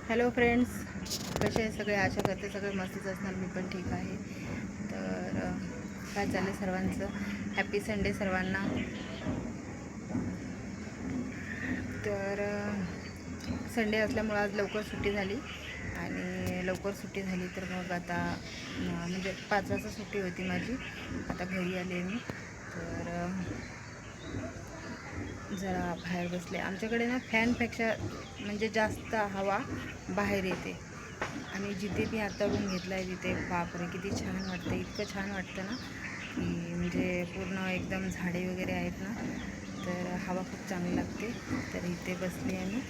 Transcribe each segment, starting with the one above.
Hello friends, कसे आहे सगळे? आशा करते सगळे मस्तच असणार. मी पण ठीक आहे. तर काय चाललं सर्वांचं? हॅपी संडे सर्वांना. तर संडे असल्यामुळं आज लवकर सुट्टी झाली आणि लवकर सुट्टी झाली तर मग आता म्हणजे 5 वाजता सुट्टी होती माझी. आता घरी आले मी. तर जरा बाहेर बसले. आमच्याकडे ना फॅनपेक्षा म्हणजे जास्त हवा बाहेर येते आणि जिथे मी आता रूम घेतला आहे तिथे बापरे किती छान वाटतं. इतकं छान वाटतं ना की म्हणजे पूर्ण एकदम झाडे वगैरे आहेत ना, तर हवा खूप चांगली लागते. तर इथे बसली आहे मी.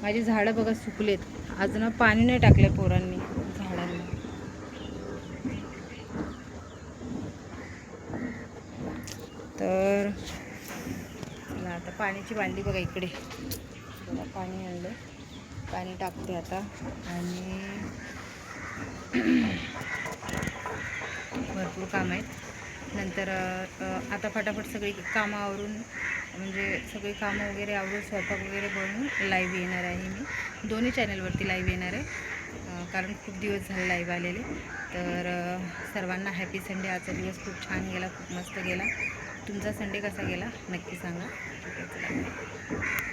माझी झाडं बघा सुकलेत. आज ना पाणी नाही टाकलं पोरांनी झाडांना. तर चला आता पाण्याची बांडी बघा इकडे. बघा पाणी आणलं, पाणी टाकते आता. आणि भरपूर काम आहेत. नंतर आता फटाफट सगळी कामं आवरून म्हणजे सगळी कामं वगैरे आवरून स्वयंपाक वगैरे बनवून लाईव्ह येणार आहे मी. दोन्ही चॅनलवरती लाईव्ह येणार आहे, कारण खूप दिवस झाले लाईव्ह आलेले. तर सर्वांना हॅपी संडे. आजचा दिवस खूप छान गेला, खूप मस्त गेला. तुमचा संडे कसा गेला नक्की सांगा. ठीक आहे, चला.